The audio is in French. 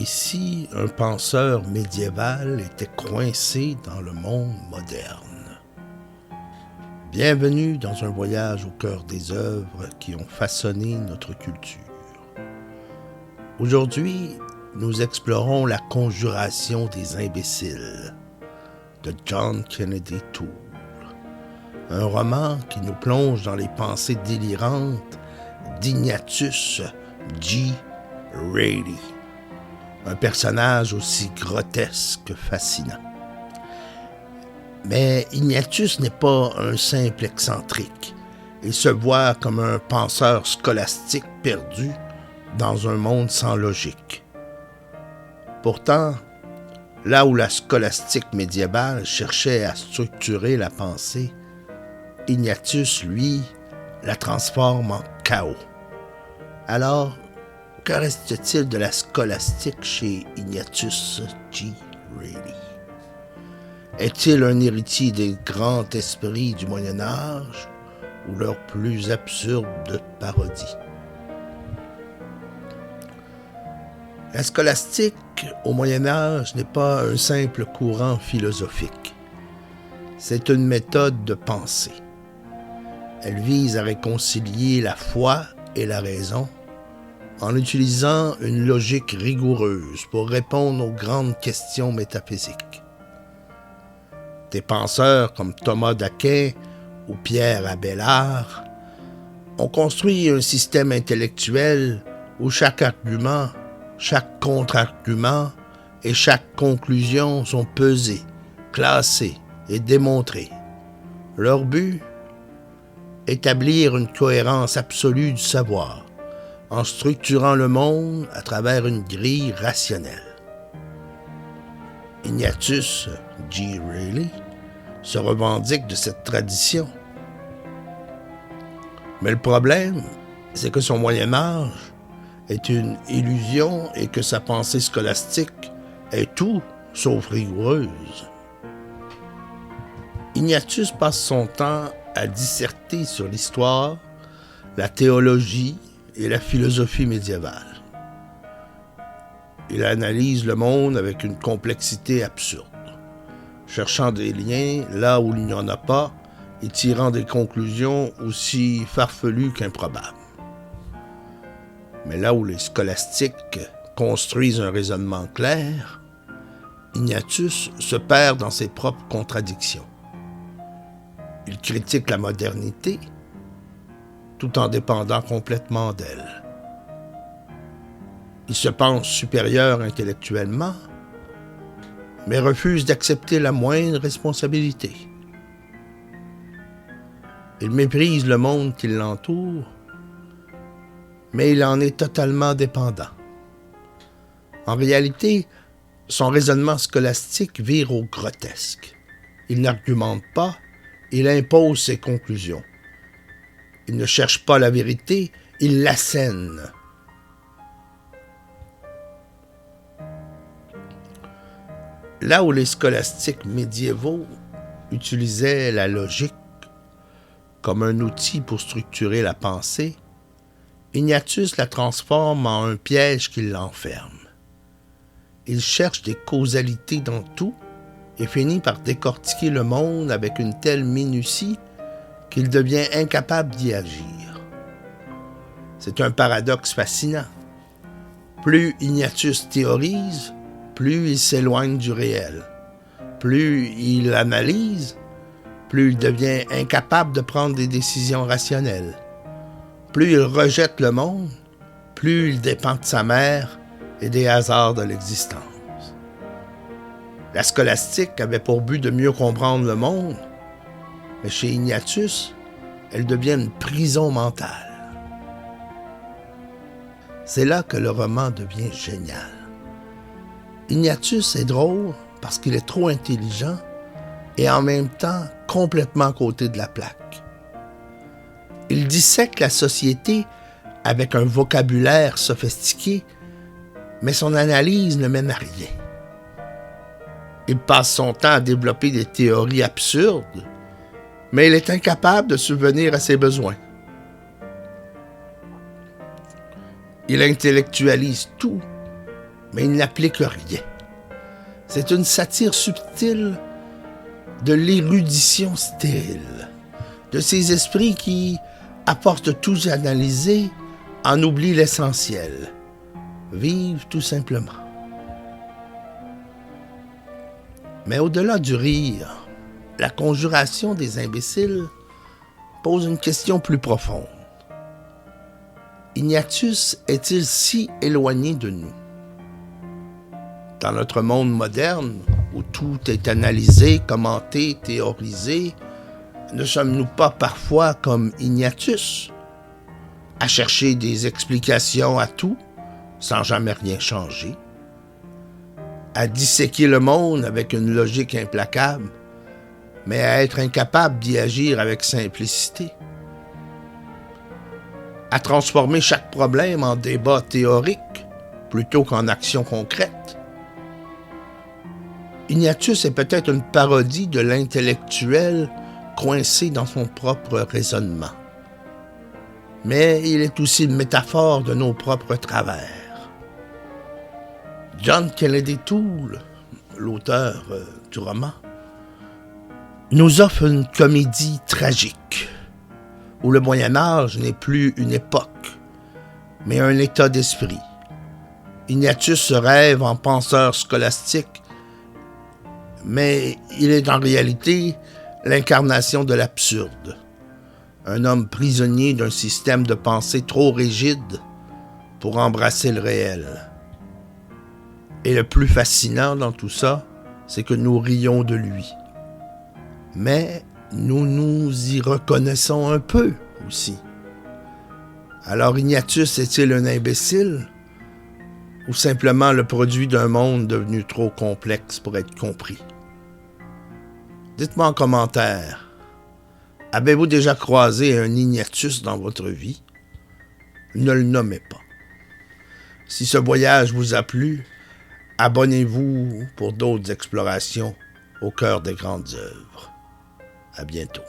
Ici, un penseur médiéval était coincé dans le monde moderne. Bienvenue dans un voyage au cœur des œuvres qui ont façonné notre culture. Aujourd'hui, nous explorons La Conjuration des imbéciles de John Kennedy Toole, un roman qui nous plonge dans les pensées délirantes d'Ignatius G. Reilly, un personnage aussi grotesque que fascinant. Mais Ignatius n'est pas un simple excentrique. Il se voit comme un penseur scolastique perdu dans un monde sans logique. Pourtant, là où la scolastique médiévale cherchait à structurer la pensée, Ignatius, lui, la transforme en chaos. Alors, que reste-t-il de la scolastique chez Ignatius G. Reilly? Est-il un héritier des grands esprits du Moyen Âge ou leur plus absurde parodie? La scolastique au Moyen Âge n'est pas un simple courant philosophique. C'est une méthode de pensée. Elle vise à réconcilier la foi et la raison en utilisant une logique rigoureuse pour répondre aux grandes questions métaphysiques. Des penseurs comme Thomas d'Aquin ou Pierre Abélard ont construit un système intellectuel où chaque argument, chaque contre-argument et chaque conclusion sont pesés, classés et démontrés. Leur but? Établir une cohérence absolue du savoir, en structurant le monde à travers une grille rationnelle. Ignatius G. Reilly se revendique de cette tradition. Mais le problème, c'est que son Moyen-Âge est une illusion et que sa pensée scolastique est tout sauf rigoureuse. Ignatius passe son temps à disserter sur l'histoire, la théologie et la philosophie médiévale. Il analyse le monde avec une complexité absurde, cherchant des liens là où il n'y en a pas et tirant des conclusions aussi farfelues qu'improbables. Mais là où les scolastiques construisent un raisonnement clair, Ignatius se perd dans ses propres contradictions. Il critique la modernité tout en dépendant complètement d'elle. Il se pense supérieur intellectuellement, mais refuse d'accepter la moindre responsabilité. Il méprise le monde qui l'entoure, mais il en est totalement dépendant. En réalité, son raisonnement scolastique vire au grotesque. Il n'argumente pas, il impose ses conclusions. Il ne cherche pas la vérité, il l'assène. Là où les scolastiques médiévaux utilisaient la logique comme un outil pour structurer la pensée, Ignatius la transforme en un piège qui l'enferme. Il cherche des causalités dans tout et finit par décortiquer le monde avec une telle minutie qu'il devient incapable d'y agir. C'est un paradoxe fascinant. Plus Ignatius théorise, plus il s'éloigne du réel. Plus il analyse, plus il devient incapable de prendre des décisions rationnelles. Plus il rejette le monde, plus il dépend de sa mère et des hasards de l'existence. La scolastique avait pour but de mieux comprendre le monde, mais chez Ignatius, elle devient une prison mentale. C'est là que le roman devient génial. Ignatius est drôle parce qu'il est trop intelligent et en même temps complètement à côté de la plaque. Il dissèque la société avec un vocabulaire sophistiqué, mais son analyse ne mène à rien. Il passe son temps à développer des théories absurdes, mais il est incapable de subvenir à ses besoins. Il intellectualise tout, mais il n'applique rien. C'est une satire subtile de l'érudition stérile, de ces esprits qui apportent tout analyser, en oublient l'essentiel. Vivent tout simplement. Mais au-delà du rire, la conjuration des imbéciles pose une question plus profonde. Ignatius est-il si éloigné de nous? Dans notre monde moderne, où tout est analysé, commenté, théorisé, ne sommes-nous pas parfois comme Ignatius, à chercher des explications à tout, sans jamais rien changer, à disséquer le monde avec une logique implacable, mais à être incapable d'y agir avec simplicité, à transformer chaque problème en débat théorique plutôt qu'en action concrète? Ignatius est peut-être une parodie de l'intellectuel coincé dans son propre raisonnement. Mais il est aussi une métaphore de nos propres travers. John Kennedy Toole, l'auteur du roman, nous offre une comédie tragique, où le Moyen-Âge n'est plus une époque, mais un état d'esprit. Ignatius se rêve en penseur scolastique, mais il est en réalité l'incarnation de l'absurde. Un homme prisonnier d'un système de pensée trop rigide pour embrasser le réel. Et le plus fascinant dans tout ça, c'est que nous rions de lui. Mais nous nous y reconnaissons un peu aussi. Alors Ignatius est-il un imbécile ou simplement le produit d'un monde devenu trop complexe pour être compris? Dites-moi en commentaire, avez-vous déjà croisé un Ignatius dans votre vie? Ne le nommez pas. Si ce voyage vous a plu, abonnez-vous pour d'autres explorations au cœur des grandes œuvres. À bientôt.